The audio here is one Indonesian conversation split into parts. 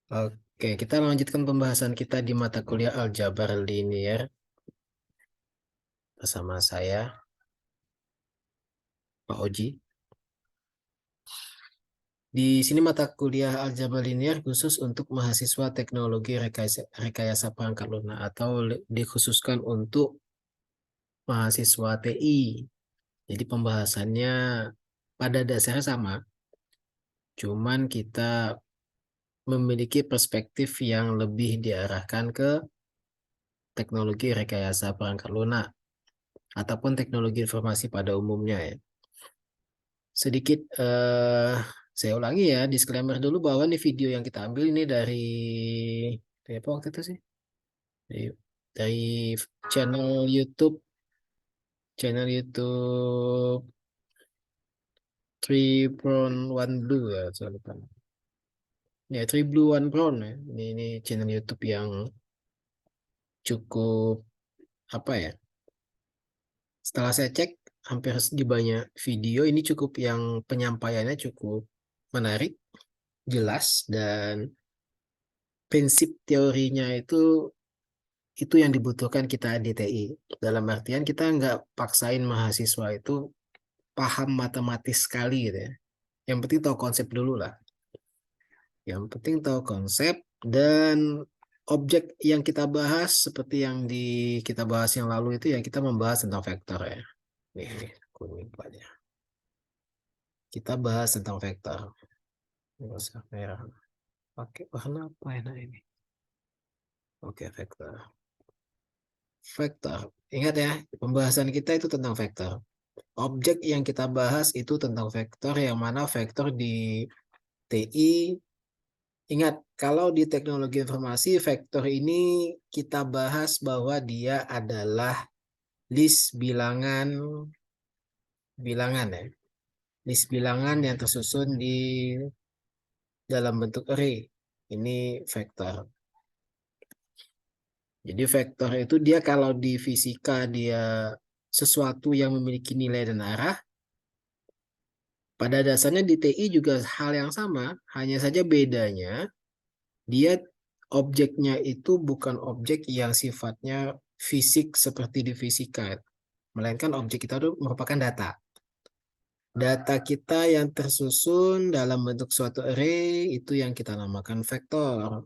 Oke, kita lanjutkan pembahasan kita di mata kuliah aljabar linear bersama saya, Pak Oji. Di sini mata kuliah aljabar linear khusus untuk mahasiswa teknologi rekayasa perangkat lunak atau dikhususkan untuk mahasiswa TI. Jadi pembahasannya pada dasarnya sama, cuman kita memiliki perspektif yang lebih diarahkan ke teknologi rekayasa perangkat lunak ataupun teknologi informasi pada umumnya ya. Sedikit saya ulangi ya, disclaimer dulu bahwa ini video yang kita ambil ini dari apa waktu itu sih? Dari, dari channel YouTube, channel YouTube Three Brown One Blue ya, saya lupa. Ya, Three Blue One Brown ya. Ini channel YouTube yang cukup apa ya? Setelah saya cek hampir di banyak video ini cukup yang penyampaiannya cukup menarik, jelas dan prinsip teorinya itu yang dibutuhkan kita di TI. Dalam artian kita nggak paksain mahasiswa itu paham matematis sekali gitu ya. Yang penting tahu konsep dulu lah. Yang penting tahu konsep dan objek yang kita bahas seperti yang kita bahas yang lalu itu ya kita membahas tentang vektor ya. Nih, kuning aja. Kita bahas tentang vektor. Nggak usah merah. Pakai warna apa enak ini? Oke, vektor. Vektor. Ingat ya, pembahasan kita itu tentang vektor. Objek yang kita bahas itu tentang vektor, yang mana vektor di TI. Ingat, kalau di teknologi informasi, vektor ini kita bahas bahwa dia adalah list bilangan bilangan ya. List bilangan yang tersusun di dalam bentuk array. Ini vektor. Jadi vektor itu dia kalau di fisika dia sesuatu yang memiliki nilai dan arah. Pada dasarnya di TI juga hal yang sama, hanya saja bedanya dia objeknya itu bukan objek yang sifatnya fisik seperti di fisika, melainkan objek kita itu merupakan data. Data kita yang tersusun dalam bentuk suatu array itu yang kita namakan vektor.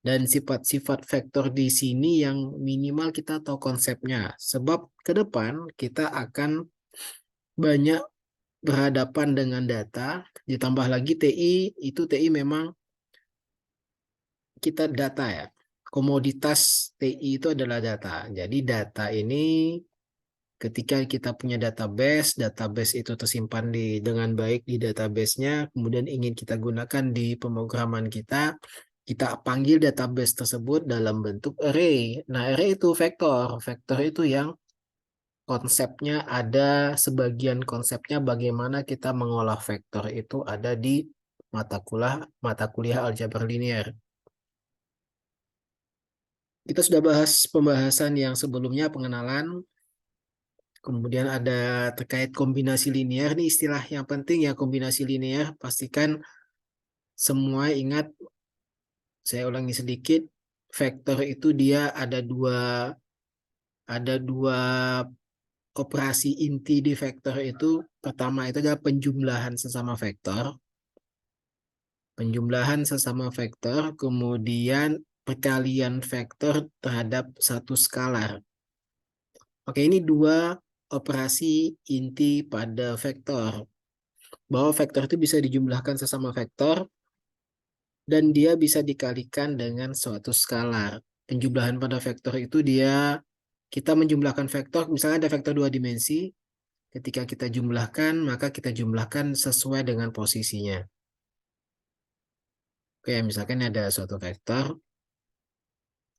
Dan sifat-sifat vektor di sini yang minimal kita tahu konsepnya. Sebab ke depan kita akan banyak berhadapan dengan data, ditambah lagi TI, itu TI memang kita data ya. Komoditas TI itu adalah data. Jadi data ini ketika kita punya database, database itu tersimpan dengan baik di database-nya, kemudian ingin kita gunakan di pemrograman kita panggil database tersebut dalam bentuk array. Nah, array itu vektor. Vektor itu yang konsepnya ada, sebagian konsepnya bagaimana kita mengolah vektor itu ada di mata kuliah aljabar linear. Kita sudah bahas pembahasan yang sebelumnya, pengenalan, kemudian ada terkait kombinasi linear. Ini istilah yang penting ya, kombinasi linear. Pastikan semua ingat, saya ulangi sedikit, vektor itu dia ada dua operasi inti di vektor itu. Pertama itu adalah penjumlahan sesama vektor. Penjumlahan sesama vektor, kemudian perkalian vektor terhadap satu skalar. Oke, ini dua operasi inti pada vektor. Bahwa vektor itu bisa dijumlahkan sesama vektor dan dia bisa dikalikan dengan suatu skalar. Penjumlahan pada vektor itu kita menjumlahkan vektor, misalnya ada vektor dua dimensi, ketika kita jumlahkan, maka kita jumlahkan sesuai dengan posisinya. Oke, misalkan ada suatu vektor,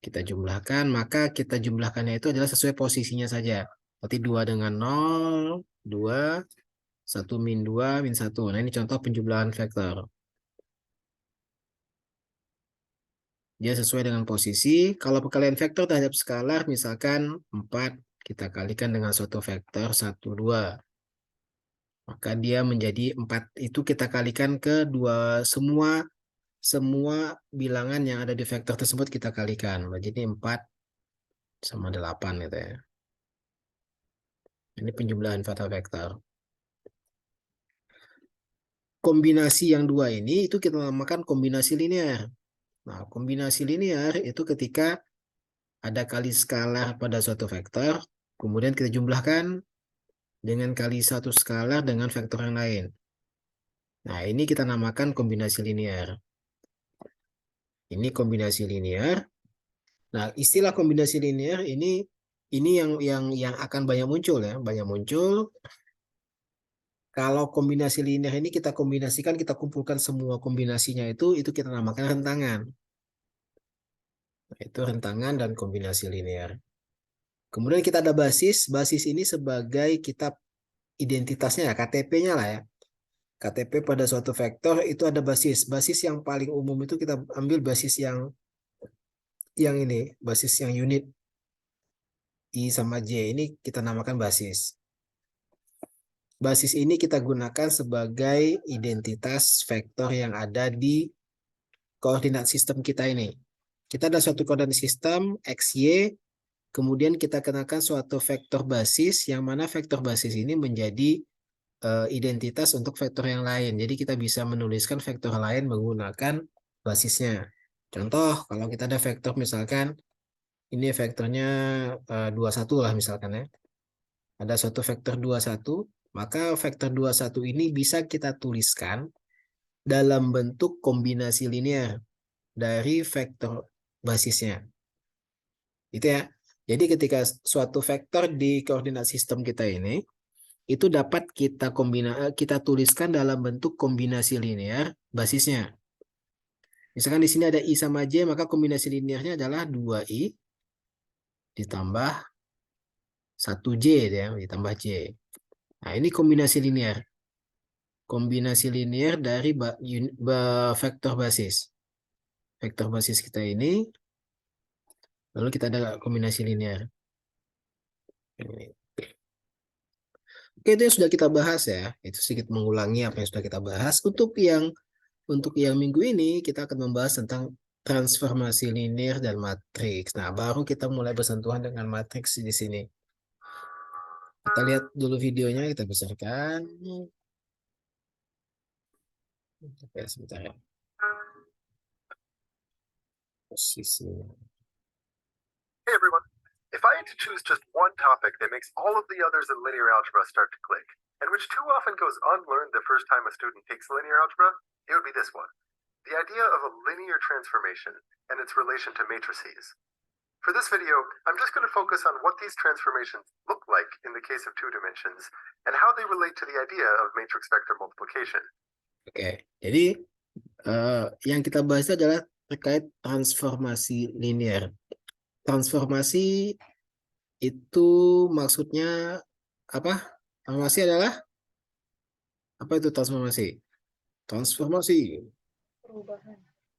kita jumlahkan, maka kita jumlahkannya itu adalah sesuai posisinya saja. Berarti 2 dengan 0, 2, 1 min 2, min 1. Nah, ini contoh penjumlahan vektor. Dia sesuai dengan posisi. Kalau perkalian vektor terhadap skalar, misalkan 4, kita kalikan dengan suatu vektor 1, 2. Maka dia menjadi 4. Itu kita kalikan ke semua semua bilangan yang ada di vektor tersebut kita kalikan. Jadi 4 sama 8 gitu ya. Ini penjumlahan fatal vektor. Kombinasi yang dua ini itu kita namakan kombinasi linear. Nah, kombinasi linear itu ketika ada kali skalar pada suatu vektor, kemudian kita jumlahkan dengan kali satu skalar dengan vektor yang lain. Nah, ini kita namakan kombinasi linear. Ini kombinasi linear. Nah, istilah kombinasi linear ini yang akan banyak muncul ya, banyak muncul. Kalau kombinasi linear ini kita kombinasikan, kita kumpulkan semua kombinasinya itu kita namakan rentangan. Nah, itu rentangan dan kombinasi linear. Kemudian kita ada basis. Basis ini sebagai kita identitasnya ya, KTP-nya lah ya. KTP pada suatu vektor itu ada basis. Basis yang paling umum itu kita ambil basis yang ini, basis yang unit I sama J ini kita namakan basis. Basis ini kita gunakan sebagai identitas vektor yang ada di koordinat sistem kita ini. Kita ada suatu koordinat sistem XY, kemudian kita kenakan suatu vektor basis, yang mana vektor basis ini menjadi identitas untuk vektor yang lain. Jadi kita bisa menuliskan vektor lain menggunakan basisnya. Contoh, kalau kita ada vektor misalkan, ini vektornya 21 lah misalkan ya. Ada suatu vektor 21, maka vektor 21 ini bisa kita tuliskan dalam bentuk kombinasi linear dari vektor basisnya. Itu ya. Jadi ketika suatu vektor di koordinat sistem kita ini itu dapat kita tuliskan dalam bentuk kombinasi linear basisnya. Misalkan di sini ada I sama J, maka kombinasi linearnya adalah 2I ditambah 1J ya, ditambah J. Nah, ini kombinasi linear. Kombinasi linear dari vektor basis. Vektor basis kita ini, lalu kita ada kombinasi linear. Oke, itu yang sudah kita bahas ya. Itu sedikit mengulangi apa yang sudah kita bahas. Untuk yang minggu ini kita akan membahas tentang transformasi linear dan matriks. Nah, baru kita mulai bersentuhan dengan matriks di sini. Kita lihat dulu videonya, kita besarkan. Oke, sebentar ya. Posisi. Hey everyone. If I had to choose just one topic that makes all of the others in linear algebra start to click, and which too often goes unlearned the first time a student takes linear algebra, it would be this one. The idea of a linear transformation and its relation to matrices. For this video, I'm just going to focus on what these transformations look like in the case of two dimensions, and how they relate to the idea of matrix vector multiplication. Oke, jadi yang kita bahas adalah terkait transformasi linear. Transformasi itu maksudnya apa? Transformasi adalah apa itu transformasi? Transformasi.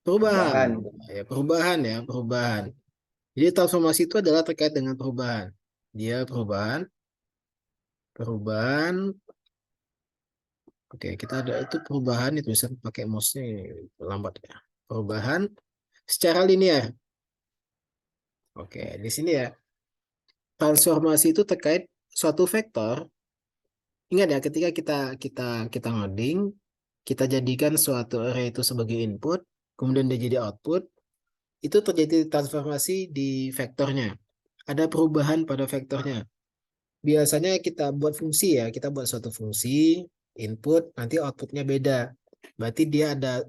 Perubahan. Ya, perubahan. Jadi transformasi itu adalah terkait dengan perubahan. Dia perubahan. Oke, kita ada itu perubahan itu bisa pakai mouse-nya lambat ya. Perubahan secara linear. Oke, di sini ya. Transformasi itu terkait suatu vektor. Ingat ya, ketika kita ngoding, kita jadikan suatu array itu sebagai input, kemudian dia jadi output, itu terjadi transformasi di vektornya. Ada perubahan pada vektornya. Biasanya kita buat fungsi ya, kita buat suatu fungsi, input, nanti outputnya beda. Berarti dia ada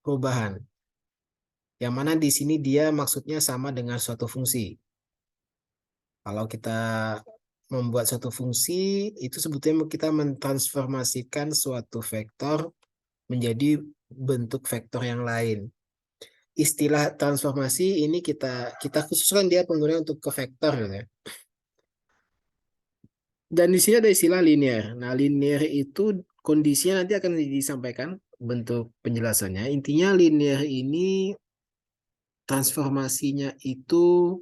perubahan. Yang mana di sini dia maksudnya sama dengan suatu fungsi. Kalau kita membuat suatu fungsi, itu sebetulnya kita mentransformasikan suatu vektor menjadi bentuk vektor yang lain. Istilah transformasi ini kita khususkan dia penggunaan untuk ke vektor gitu ya. Dan di sini ada istilah linear. Nah, linear itu kondisinya nanti akan disampaikan bentuk penjelasannya. Intinya linear ini transformasinya itu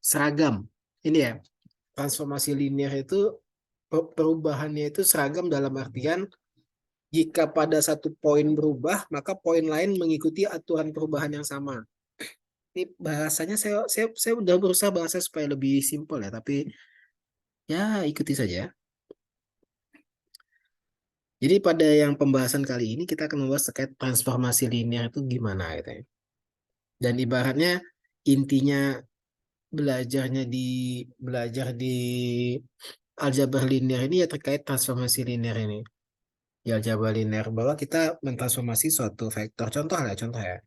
seragam. Ini ya, transformasi linear itu perubahannya itu seragam dalam artian Jika pada satu poin berubah, maka poin lain mengikuti aturan perubahan yang sama. Ini bahasanya saya udah berusaha bahasa supaya lebih simpel ya, tapi ya ikuti saja. Jadi pada yang pembahasan kali ini kita akan membahas terkait transformasi linear itu gimana gitu ya. Dan ibaratnya intinya belajar di aljabar linear ini ya terkait transformasi linear ini. Di aljabar linear bahwa kita mentransformasi suatu vektor. Contoh ya.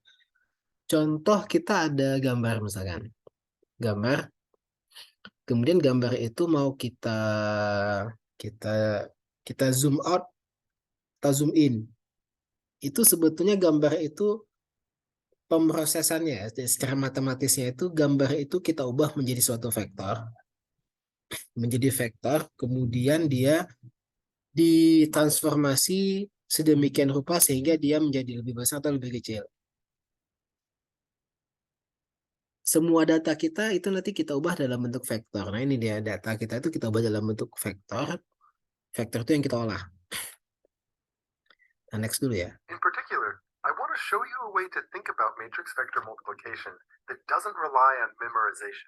Contoh kita ada gambar misalkan. Gambar, kemudian gambar itu mau kita kita zoom out atau zoom in. Itu sebetulnya gambar itu pemrosesannya secara matematisnya itu gambar itu kita ubah menjadi vektor, kemudian dia ditransformasi sedemikian rupa sehingga dia menjadi lebih besar atau lebih kecil. Semua data kita itu nanti kita ubah dalam bentuk vektor. Nah, ini dia data kita itu kita ubah dalam bentuk vektor. Vektor itu yang kita olah. Nah, next dulu ya. In particular, I want to show you a way to think about matrix vector multiplication that doesn't rely on memorization.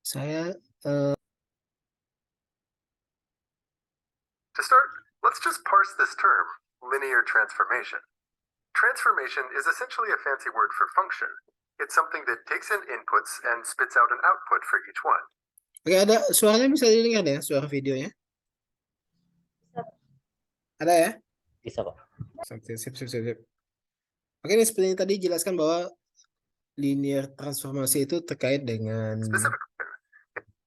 Saya To start, let's just parse this term, linear transformation. Transformation is essentially a fancy word for function. It's something that takes in inputs and spits out an output for each one. Oke, ada suaranya bisa dilihat ya, suara videonya. Ada ya? Bisa, Pak. Sip. Oke, ini seperti yang tadi jelaskan bahwa linear transformasi itu terkait dengan Specifically,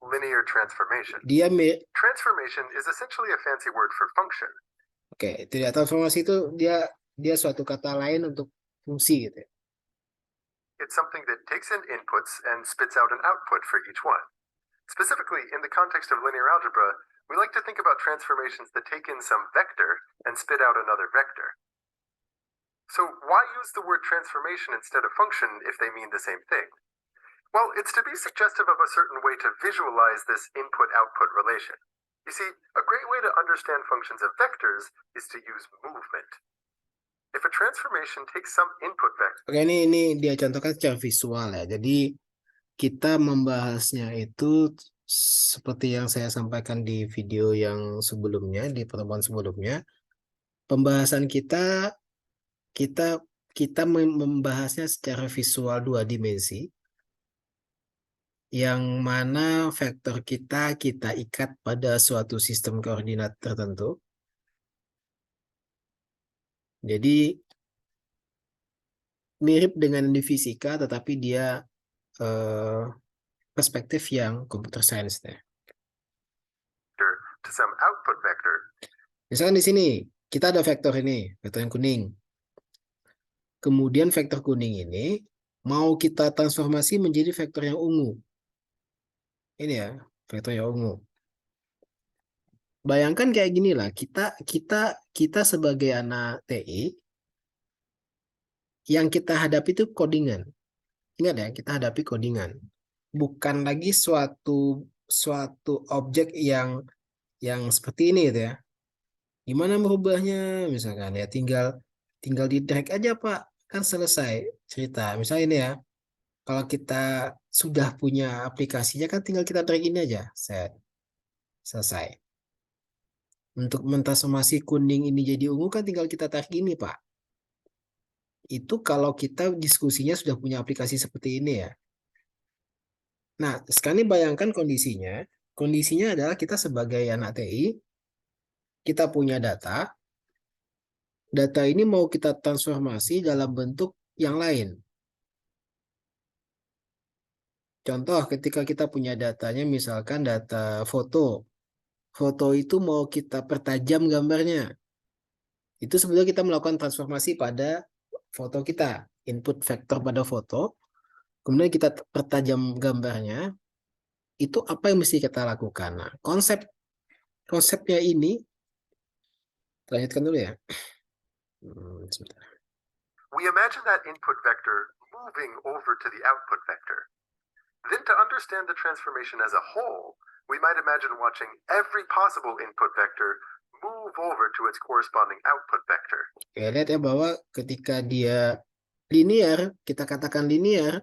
linear transformation. Transformation is essentially a fancy word for function. Oke, tidak transformasi itu dia suatu kata lain untuk fungsi gitu ya. It's something that takes in inputs and spits out an output for each one. Specifically, in the context of linear algebra, we like to think about transformations that take in some vector and spit out another vector. So why use the word transformation instead of function if they mean the same thing? Well, it's to be suggestive of a certain way to visualize this input-output relation. You see, a great way to understand functions of vectors is to use movement. If a transformation takes some input vector. Oke, ini dia contohkan secara visual ya. Jadi kita membahasnya itu seperti yang saya sampaikan di video yang sebelumnya, di pertemuan sebelumnya. Pembahasan kita membahasnya secara visual 2 dimensi. Yang mana vektor kita ikat pada suatu sistem koordinat tertentu. Jadi mirip dengan di fisika, tetapi dia perspektif yang computer science ya. To some output vector. Misalkan di sini kita ada vektor ini, vektor yang kuning. Kemudian vektor kuning ini mau kita transformasi menjadi vektor yang ungu. Ini ya, vektor yang ungu. Bayangkan kayak gini lah, kita sebagai anak TI yang kita hadapi itu codingan. Ingat ya, kita hadapi codingan. Bukan lagi suatu objek yang seperti ini gitu ya. Gimana merubahnya? Misalkan ya tinggal di drag aja Pak, kan selesai cerita. Misalnya ini ya, kalau kita sudah punya aplikasinya kan tinggal kita drag ini aja, set, selesai. Untuk mentransformasi kuning ini jadi ungu kan tinggal kita tarik ini Pak. Itu kalau kita diskusinya sudah punya aplikasi seperti ini ya. Nah, sekarang bayangkan kondisinya. Kondisinya adalah kita sebagai anak TI, kita punya data. Data ini mau kita transformasi dalam bentuk yang lain. Contoh, ketika kita punya datanya, misalkan data foto. Foto itu mau kita pertajam gambarnya. Itu sebenarnya kita melakukan transformasi pada foto kita. Input vektor pada foto. Kemudian kita pertajam gambarnya. Itu apa yang mesti kita lakukan? Nah, konsepnya ini, lanjutkan dulu ya. Sebentar. We imagine that input vector moving over to the output vector. Then to understand the transformation as a whole, we might imagine watching every possible input vector move over to its corresponding output vector. Ya, lihat ya bahwa ketika dia linear, kita katakan linear,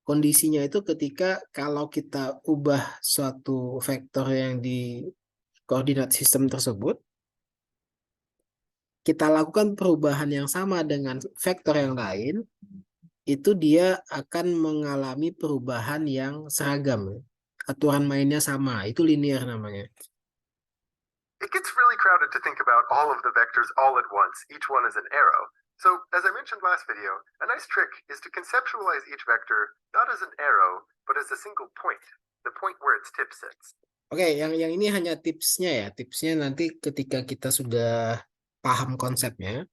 kondisinya itu ketika kalau kita ubah suatu vektor yang di koordinat sistem tersebut, kita lakukan perubahan yang sama dengan vektor yang lain, itu dia akan mengalami perubahan yang seragam. Aturan mainnya sama, itu linear namanya. It gets really crowded to think about all of the vectors all at once, each one as an arrow. So, as I mentioned last video, a nice trick is to conceptualize each vector not as an arrow, but as a single point, the point where its tip sits. Oke, yang ini hanya tipsnya ya. Tipsnya nanti ketika kita sudah paham konsepnya,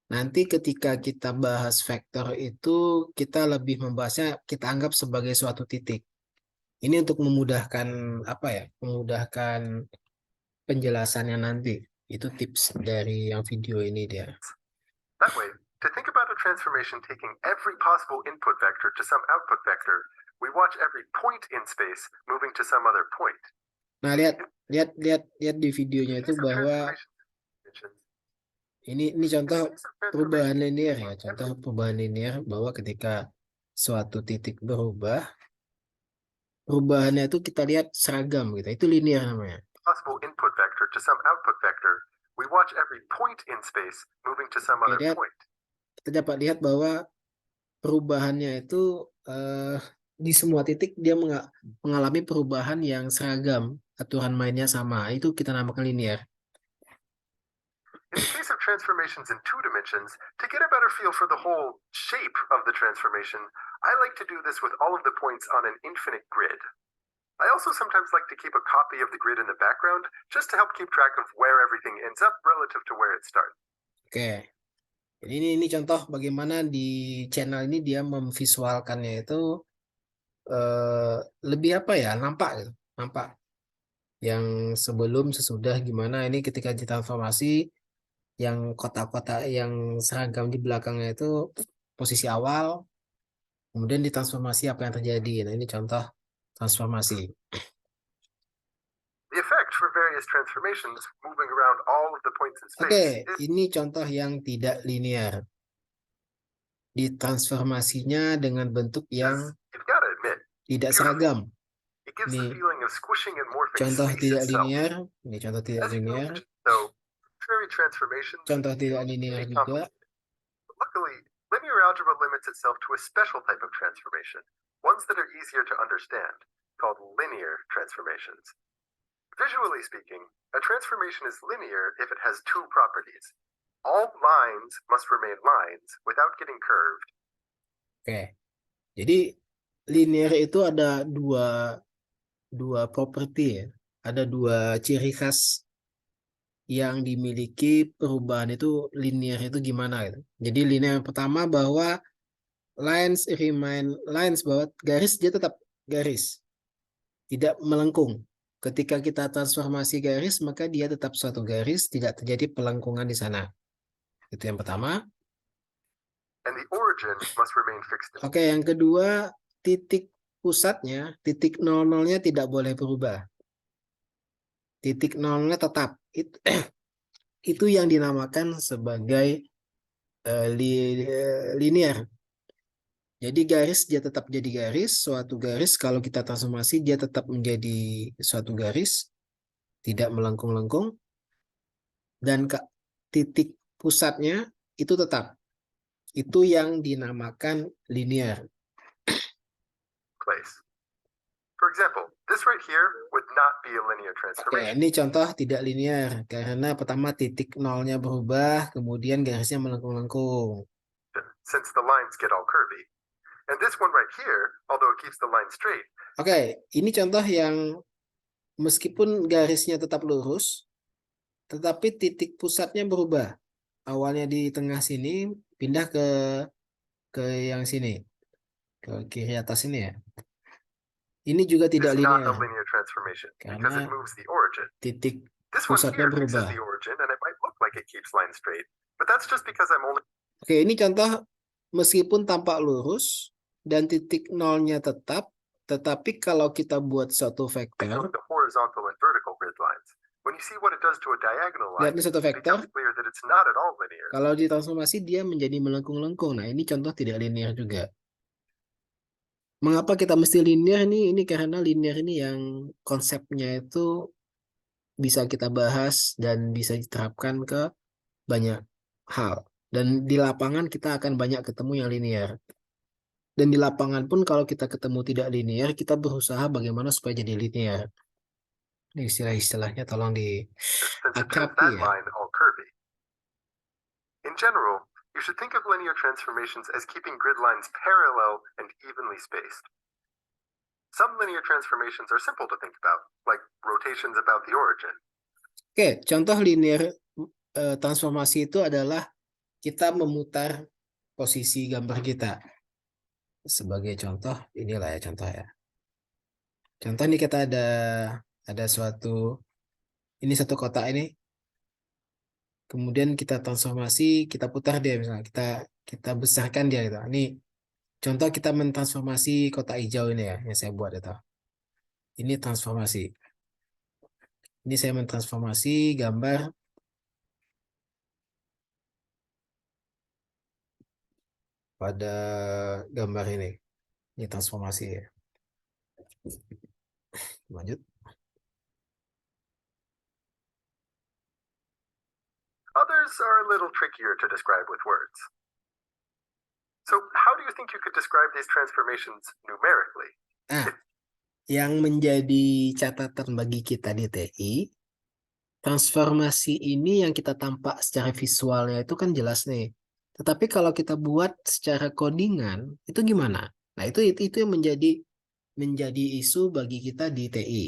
nanti ketika kita bahas vektor itu, kita lebih membahasnya, kita anggap sebagai suatu titik. Ini untuk memudahkan apa ya? Memudahkan penjelasannya nanti. Itu tips dari yang video ini dia. That way, to think about a transformation taking every possible input vector to some output vector, we watch every point in space moving to some other point. Nah, lihat di videonya itu bahwa ini contoh perubahan linear ya. Contoh perubahan linear bahwa ketika suatu titik berubah, perubahannya itu kita lihat seragam gitu. Itu linear namanya. Possible input vector to some output vector, we watch every point in space moving to some other point. Kita dapat lihat bahwa perubahannya itu di semua titik dia mengalami perubahan yang seragam, aturan mainnya sama. Itu kita namakan linear. In the case of transformations in 2 dimensions, to get a better feel for the whole shape of the transformation, I like to do this with all of the points on an infinite grid. I also sometimes like to keep a copy of the grid in the background, just to help keep track of where everything ends up relative to where it starts. Oke. Jadi ini contoh bagaimana di channel ini dia memvisualkannya itu lebih apa ya, nampak yang sebelum sesudah gimana. Ini ketika ditransformasi yang kotak-kotak yang seragam di belakangnya itu posisi awal, kemudian ditransformasi apa yang terjadi. Nah, ini contoh transformasi. The effect for various transformations moving around all of the points in space. Oke, ini contoh yang tidak linear. Ditransformasinya dengan bentuk yang tidak seragam. Ini contoh tidak linear. Ini contoh tidak linear. Contoh tidak linear juga. Luckily, linear algebra limits itself to a special type of transformation, ones that are easier to understand, called linear transformations. Visually speaking, a transformation is linear if it has 2 properties. All lines must remain lines without getting curved. Oke. Jadi linear itu ada dua properti ya. Ada 2 ciri khas yang dimiliki perubahan itu linear itu gimana gitu. Jadi linear yang pertama bahwa lines remain lines, bahwa garis dia tetap garis. Tidak melengkung. Ketika kita transformasi garis, maka dia tetap suatu garis, tidak terjadi pelengkungan di sana. Itu yang pertama. And the origin must remain fixed. Oke, yang kedua, titik pusatnya, titik 00-nya tidak boleh berubah. Titik 00-nya tetap. Itu yang dinamakan sebagai linear. Jadi garis dia tetap jadi garis, suatu garis kalau kita transformasi dia tetap menjadi suatu garis, tidak melengkung-lengkung. Dan titik pusatnya itu tetap. Itu yang dinamakan linear. Place. For example, this right here would not be a linear transformation. Oke, ini contoh tidak linear karena pertama titik 0-nya berubah, kemudian garisnya melengkung-lengkung. Since the lines get all curvy. And this one right here, although it keeps the line straight. Oke, ini contoh yang meskipun garisnya tetap lurus, tetapi titik pusatnya berubah. Awalnya di tengah sini, pindah ke yang sini, ke kiri atas ini ya. Ini juga tidak linear karena titik pusatnya berubah. Oke, ini contoh meskipun tampak lurus dan titik 0-nya tetap, tetapi kalau kita buat suatu vektor, When you see what it does to a diagonal Lihat line, nih satu it vektor. becomes clear that it's not at all linear. Kalau ditransformasi dia menjadi melengkung-lengkung. Nah, ini contoh tidak linear juga. Mengapa kita mesti linear nih? Ini karena linear ini yang konsepnya itu bisa kita bahas dan bisa diterapkan ke banyak hal. Dan di lapangan kita akan banyak ketemu yang linear. Dan di lapangan pun kalau kita ketemu tidak linear, kita berusaha bagaimana supaya jadi linear. Ini istilah-istilahnya tolong di Since it turns akrabi that ya. line all curvy. In general, you should think of linear transformations as keeping grid lines parallel and evenly spaced. Some linear transformations are simple to think about, like rotations about the origin. Oke, contoh linear transformasi itu adalah kita memutar posisi gambar kita. Sebagai contoh, inilah ya contoh ya. Contoh ini kita ada suatu, ini satu kotak ini. Kemudian kita transformasi, kita putar dia misalnya, kita besarkan dia gitu. Ini contoh kita mentransformasi kotak hijau ini ya, yang saya buat itu. Ini transformasi. Ini saya mentransformasi gambar pada gambar ini. Ini transformasi ya. Lanjut. Others are a little trickier to describe with words. So, how do you think you could describe these transformations numerically? Nah, yang menjadi catatan bagi kita di TI, transformasi ini yang kita tampak secara visualnya itu kan jelas nih. Tetapi kalau kita buat secara codingan, itu gimana? Nah, itu yang menjadi isu bagi kita di TI.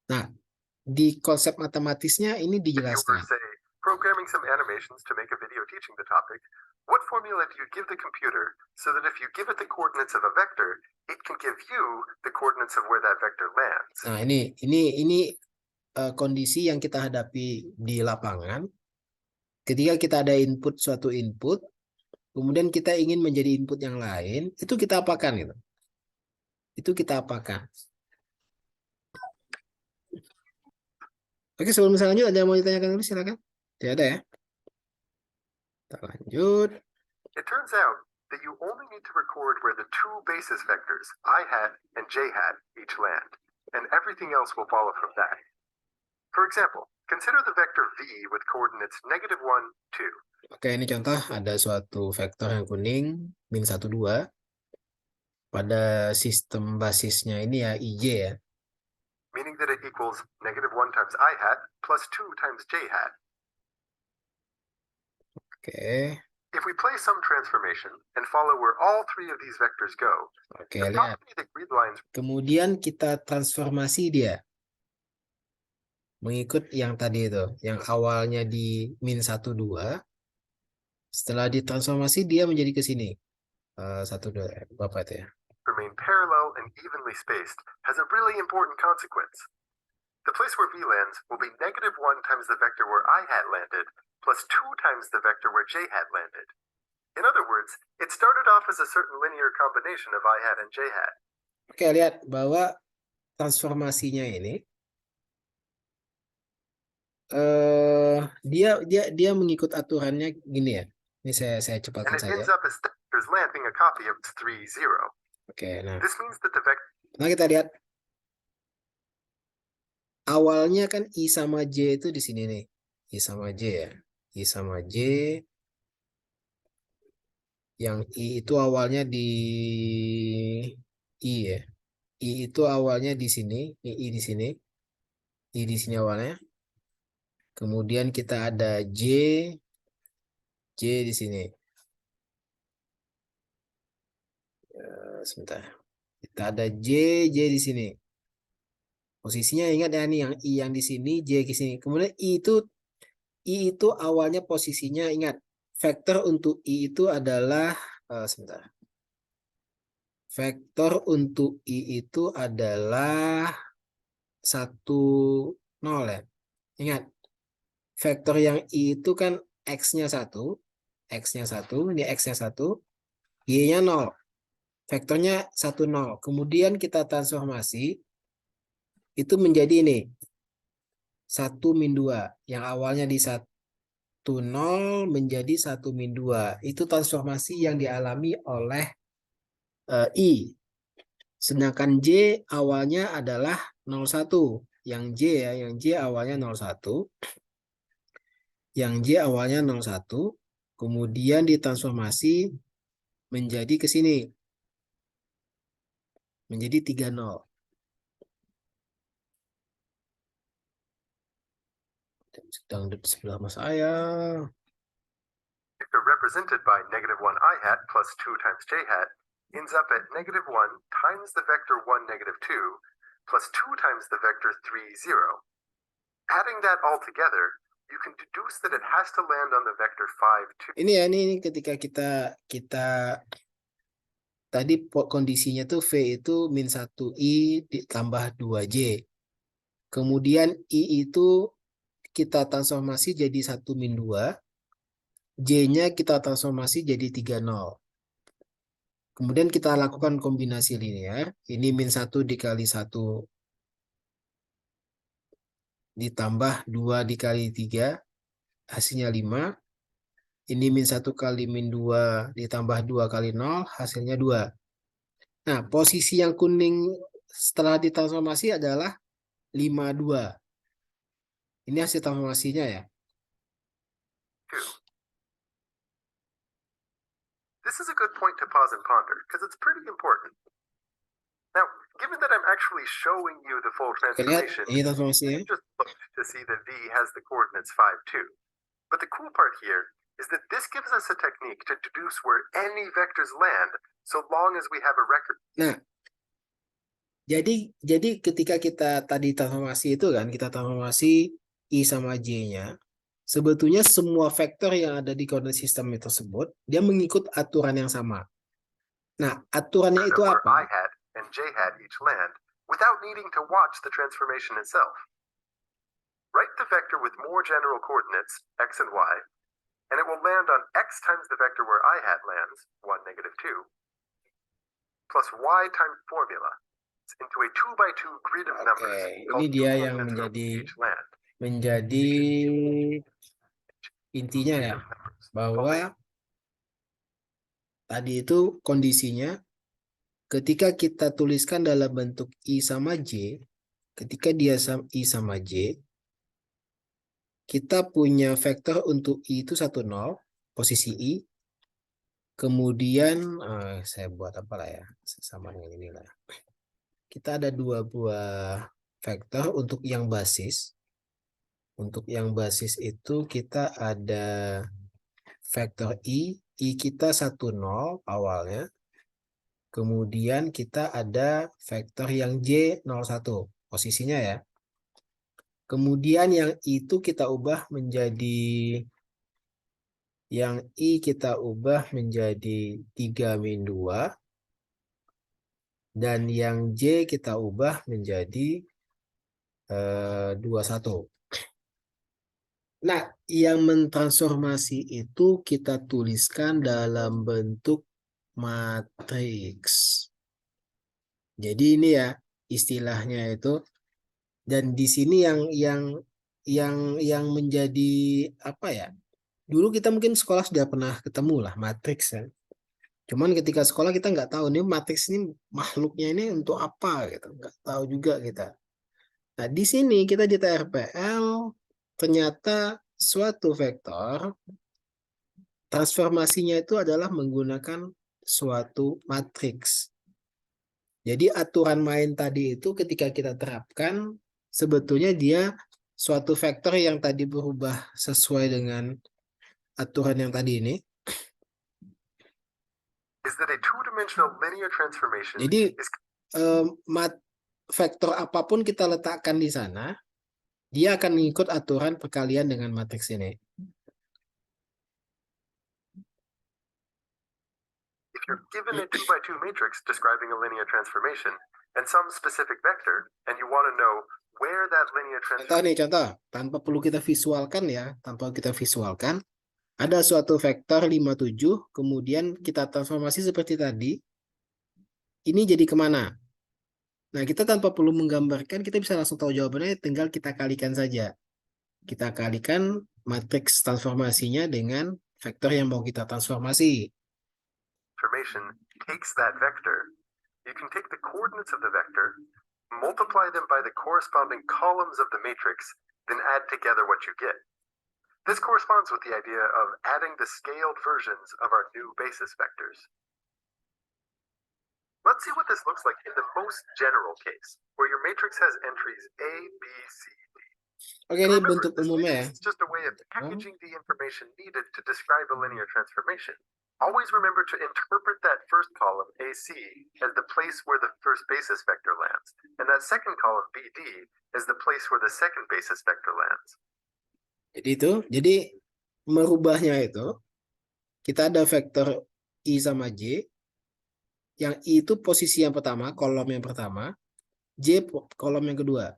Nah, di konsep matematisnya ini If you dijelaskan. were, say, programming some animations to make a video teaching the topic, what formula do you give the computer so that if you give it the coordinates of a vector, it can give you the coordinates of where that vector lands? Nah, ini kondisi yang kita hadapi di lapangan. Ketika kita ada suatu input, kemudian kita ingin menjadi input yang lain, itu kita apakan gitu. Itu kita apakan. Oke, sebelum saya lanjut, ada yang mau ditanyakan dulu, silakan. Tidak ada ya? Kita lanjut. It turns out that you only need to record where the two basis vectors, I hat and j hat, each land, and everything else will follow from that. For example, consider the vector v with coordinates -1, 2. Oke, ini contoh ada suatu vektor yang kuning, min 1, 2. Pada sistem basisnya ini ya IJ ya. Meaning that it equals -1 times I hat plus 2 times j hat. Oke. If we play some transformation and follow where all three of these vectors go, Oke, the lihat. property that grid lines Kemudian kita transformasi dia. Mengikut yang tadi itu, yang awalnya di min 1, 2. Setelah ditransformasi dia menjadi ke sini. 1, 2, Bapak itu ya. remain parallel and evenly spaced has a really important consequence. The place where v lands will be -1 times the vector where I hat landed plus 2 times the vector where j hat landed. In other words, it started off as a certain linear combination of I hat and j hat. Oke, lihat bahwa transformasinya ini dia mengikut aturannya gini ya. Ini saya And cepatkan it saja. ends up as vectors landing a copy of 3, 0. Oke, nah. This means that the vector Nah, kita lihat. Awalnya kan I sama J itu di sini nih. I sama J ya. I sama J. Yang I itu awalnya di I ya. I itu awalnya di sini. I di sini. I di sini awalnya. Kemudian kita ada J. J di sini. Sebentar. Kita ada J di sini. Posisinya ingat ya nih yang I yang di sini, J di sini. Kemudian I itu awalnya posisinya ingat. Vektor untuk I itu adalah sebentar. Vektor untuk I itu adalah 1, 0 ya. Ingat. Vektor yang I itu kan X-nya 1. X-nya 1. Ini X-nya 1. Y-nya 0. Vektornya 1, 0. Kemudian kita transformasi. Itu menjadi ini. 1 min 2. Yang awalnya di 10 menjadi 1 min 2. Itu transformasi yang dialami oleh I. Sedangkan J awalnya adalah 01. Yang J ya, yang J awalnya 01. Yang J awalnya 01. Kemudian ditransformasi menjadi ke sini. Menjadi 30. Sedang di sebelah mas saya. Vector represented by negative 1 I hat plus 2 times j hat ends up at negative 1 times the vector 1, negative 2 plus 2 times the vector 3, 0. Adding that all together, you can deduce that it has to land on the vector 5, 2. Ini ya, ini ketika kita tadi kondisinya tuh V itu min 1I ditambah 2J. Kemudian I itu kita transformasi jadi 1 min 2. J-nya kita transformasi jadi 30. Kemudian kita lakukan kombinasi linear. Ini min 1 dikali 1 ditambah 2 dikali 3. Hasilnya 5. Ini min 1 kali min 2 ditambah 2 kali 0. Hasilnya 2. Nah, posisi yang kuning setelah ditransformasi adalah 52. Ini hasil transformasinya ya. This is a good point to pause and ponder, because it's pretty important. Now, given that I'm actually showing you the full transformation, ini transformasinya. you just looked to see that V has the coordinates 5, 2. But the cool part here is that this gives us a technique to deduce where any vectors land, so long as we have a record. Nah, jadi ketika kita tadi transformasi itu kan, kita transformasi I sama J-nya, sebetulnya semua vektor yang ada di koordinat sistem tersebut, dia mengikut aturan yang sama. Nah, aturannya itu Where apa? I hat and j hat each land, without needing to watch the transformation itself. Write the vector with more general coordinates, x and y, and it will land on x times the vector where I hat lands, 1, negative 2, plus y times formula. Into a 2 by 2 grid of numbers. Ini dia yang menjadi intinya ya, bahwa tadi itu kondisinya ketika kita tuliskan dalam bentuk I sama J, ketika dia I sama J, kita punya vektor untuk I itu 10, posisi I. Kemudian saya buat apa lah ya, sama dengan inilah. Kita ada 2 buah vektor untuk yang basis. Untuk yang basis itu kita ada vektor I kita 10 awalnya. Kemudian kita ada vektor yang J 01 posisinya ya. Kemudian yang itu kita ubah menjadi, yang I kita ubah menjadi 3 min 2. Dan yang J kita ubah menjadi 21. Nah, yang mentransformasi itu kita tuliskan dalam bentuk matriks. Jadi ini ya istilahnya itu. Dan di sini yang menjadi apa ya? Dulu kita mungkin sekolah sudah pernah ketemu lah matriks ya. Cuman ketika sekolah kita nggak tahu nih matriks ini makhluknya ini untuk apa gitu, nggak tahu juga kita. Nah di sini kita di TRPL ternyata suatu vektor transformasinya itu adalah menggunakan suatu matriks. Jadi aturan main tadi itu ketika kita terapkan sebetulnya dia suatu vektor yang tadi berubah sesuai dengan aturan yang tadi ini. Jadi vektor apapun kita letakkan di sana, dia akan mengikut aturan perkalian dengan matriks ini. If you're given a 2 by 2 matrix describing a linear transformation and some specific vector, and you want to know where that linear transformation... Contoh, tanpa perlu kita visualkan ya, tanpa kita visualkan, ada suatu vektor 57, kemudian kita transformasi seperti tadi, ini jadi kemana? Nah, kita tanpa perlu menggambarkan, kita bisa langsung tahu jawabannya, tinggal kita kalikan saja. Kita kalikan matriks transformasinya dengan vektor yang mau kita transformasi. Transformation takes that vector. You can take the coordinates of the vector, multiply them by the corresponding columns of the matrix, then add together what you get. This corresponds with the idea of adding the scaled versions of our new basis vectors. Let's see what this looks like in the most general case, where your matrix has entries A, B, C, D. Oke, ini Remember, bentuk this umumnya ya. matrix is just a way of packaging the information needed to describe a linear transformation. Always remember to interpret that first column, AC, as the place where the first basis vector lands, and that second column, BD, as the place where the second basis vector lands. Jadi merubahnya itu, kita ada vektor I sama J, yang I itu posisi yang pertama, kolom yang pertama, J kolom yang kedua.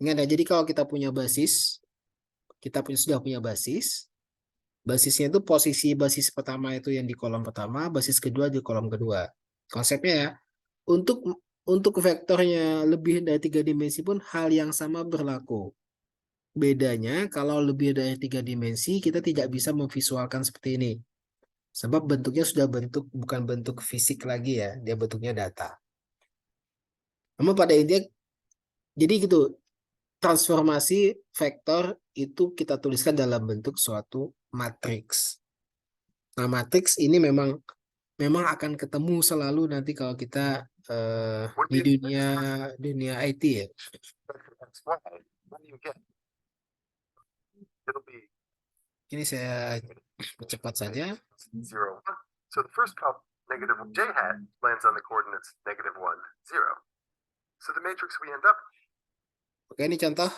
Ingat ya, jadi kalau kita punya basis, sudah punya basis, basisnya itu posisi basis pertama itu yang di kolom pertama, basis kedua di kolom kedua. Konsepnya ya, untuk vektornya lebih dari 3 dimensi pun hal yang sama berlaku. Bedanya kalau lebih dari 3 dimensi kita tidak bisa memvisualkan seperti ini. Sebab bentuknya sudah bukan bentuk fisik lagi ya, dia bentuknya data. Namun pada intinya, jadi gitu, transformasi vektor itu kita tuliskan dalam bentuk suatu matriks. Nah, matriks ini memang akan ketemu selalu nanti kalau kita di dunia IT ya. Ini saya percepat saja. So the first column, negative j hat, lands on the coordinates -1, 0. So the matrix we end up. Oke, ini contoh.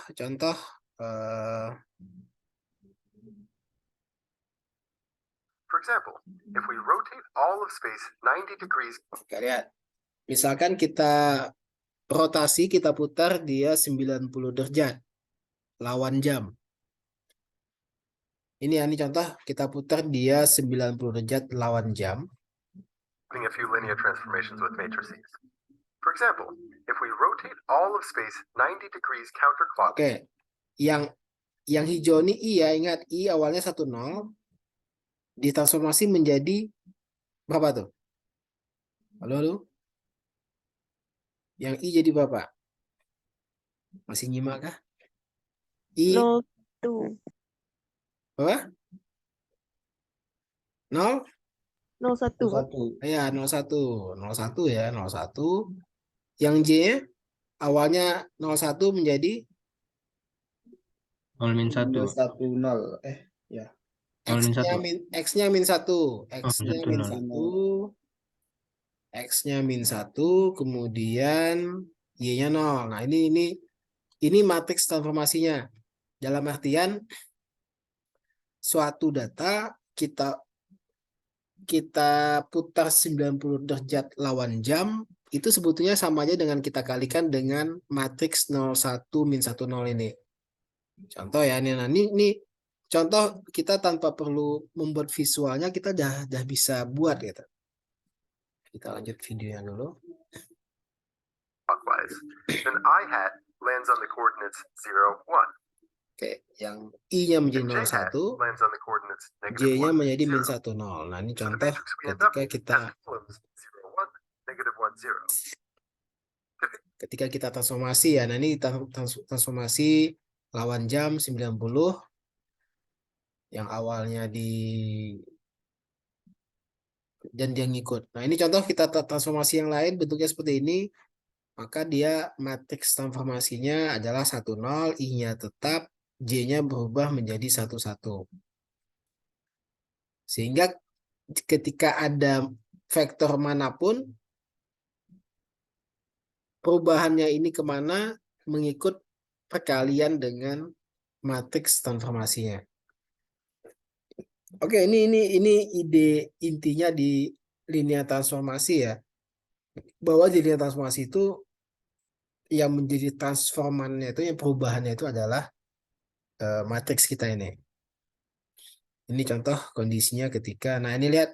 For example, if we rotate all of space 90 degrees. Oke, lihat. Misalkan kita rotasi, kita putar dia 90 derajat lawan jam. Ini contoh, kita putar dia 90 derajat lawan jam. A few linear transformations with matrices. For example, if we rotate all of space 90 degrees counterclockwise. Oke. Yang hijau ini I ya, ingat I awalnya 10, ditransformasi menjadi berapa tuh? Halo? Yang I jadi berapa? Masih nyimak kah? I 02. Apa? 0? 01. Ya, 01 ya, 01. Yang J-nya awalnya 01 menjadi 0-1. 010. Ya. X-nya -1. X-nya -1. X-nya -1, kemudian Y-nya 0. Nah, ini matriks transformasinya. Dalam artian suatu data kita putar 90 derajat lawan jam, itu sebetulnya sama aja dengan kita kalikan dengan matriks 01 -10 ini. Contoh ya, ini contoh kita tanpa perlu membuat visualnya, kita dah bisa buat gitu. Kita lanjut videonya dulu. Clockwise. Then I hat lands on the coordinates 0, 1. Oke, yang I-nya menjadi And j hat 01, lands on the coordinates J-nya -1, menjadi 0. -10. Nah, ini So the contoh matrix we end up ketika kita has columns 0, 1, -1, 0. ketika kita transformasi ya. Nah, ini transformasi lawan jam 90 yang awalnya dan dia ngikut. Nah, ini contoh kita transformasi yang lain bentuknya seperti ini. Maka dia matriks transformasinya adalah 10, I-nya tetap, J-nya berubah menjadi 11. Sehingga ketika ada vektor manapun, perubahannya ini kemana mengikut perkalian dengan matriks transformasinya. Oke, ini ide intinya di linear transformasi ya. Bahwa di linear transformasi itu yang menjadi transformannya itu, yang perubahannya itu adalah matriks kita ini. Ini contoh kondisinya ketika, nah ini lihat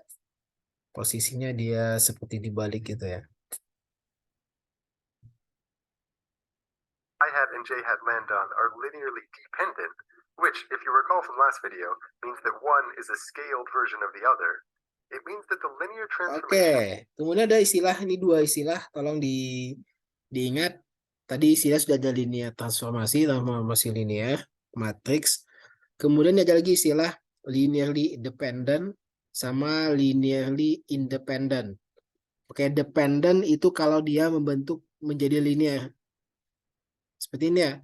posisinya dia seperti dibalik gitu ya. j hat land on are linearly dependent, which, if you recall from last video, means that one is a scaled version of the other. It means that the linear transformation. Oke, kemudian ada istilah, ini dua istilah, tolong diingat. Tadi istilah sudah ada linear transformasi linear, matriks. Kemudian ada lagi istilah linearly dependent sama linearly independent. Oke, dependent itu kalau dia membentuk menjadi linear. Seperti ini ya.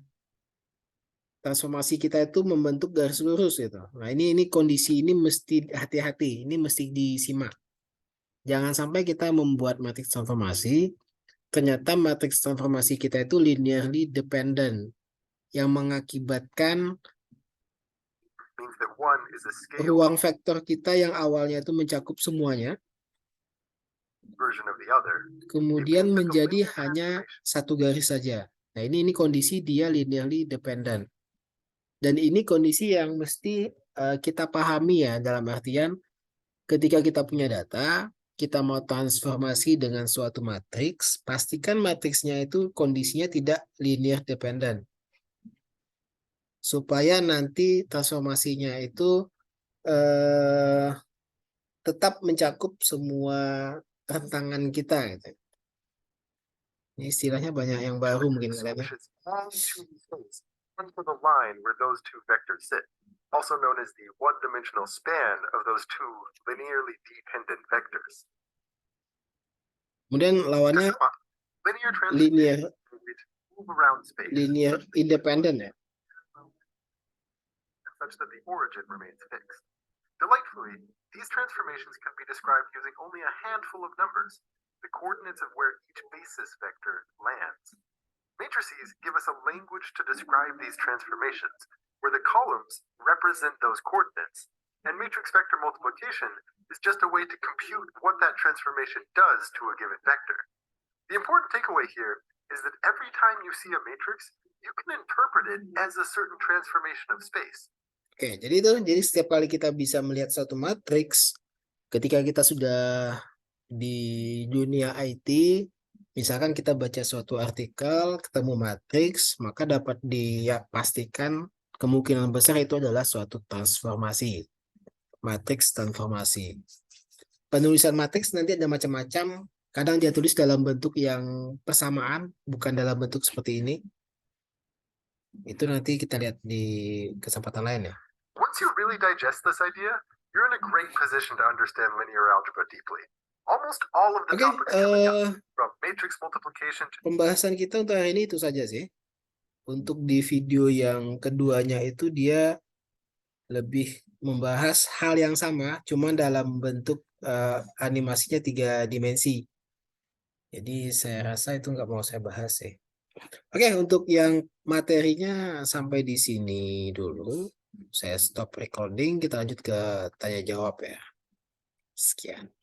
Transformasi kita itu membentuk garis lurus gitu. Nah, ini kondisi ini mesti hati-hati, ini mesti disimak. Jangan sampai kita membuat matriks transformasi, ternyata matriks transformasi kita itu linearly dependent, yang mengakibatkan means that one is a scaled ruang vektor kita yang awalnya itu mencakup semuanya, version of the other. kemudian menjadi hanya satu garis saja. Nah, ini kondisi dia linearly dependent. Dan ini kondisi yang mesti kita pahami ya, dalam artian ketika kita punya data, kita mau transformasi dengan suatu matriks, pastikan matriksnya itu kondisinya tidak linear dependent. Supaya nanti transformasinya itu tetap mencakup semua rentangan kita gitu. Ini istilahnya banyak yang baru mungkin kalian. Onto the line where those two vectors sit, also known as the one-dimensional span of those two linearly dependent vectors. Kemudian lawannya Linear linear move around space linear independent ya. such that the origin remains fixed. Delightfully, these transformations can be described using only a handful of numbers, the coordinates of where each basis vector lands. Matrices give us a language to describe these transformations, where the columns represent those coordinates, and matrix vector multiplication is just a way to compute what that transformation does to a given vector. The important takeaway here is that every time you see a matrix, you can interpret it as a certain transformation of space. Oke, jadi setiap kali kita bisa melihat suatu matriks, ketika kita sudah di dunia IT, misalkan kita baca suatu artikel, ketemu matriks, maka dapat dipastikan kemungkinan besar itu adalah suatu transformasi. Matriks transformasi. Penulisan matriks nanti ada macam-macam. Kadang dia tulis dalam bentuk yang persamaan, bukan dalam bentuk seperti ini. Itu nanti kita lihat di kesempatan lain ya. Once you really digest this idea, you're in a great position to understand linear algebra deeply. Almost all of the Oke, topics coming up, from matrix multiplication to pembahasan kita untuk hari ini itu saja sih. Untuk di video yang keduanya itu dia lebih membahas hal yang sama, cuma dalam bentuk animasinya 3 dimensi. Jadi saya rasa itu nggak mau saya bahas sih. Oke, untuk yang materinya sampai di sini dulu. Saya stop recording, kita lanjut ke tanya jawab ya. Sekian.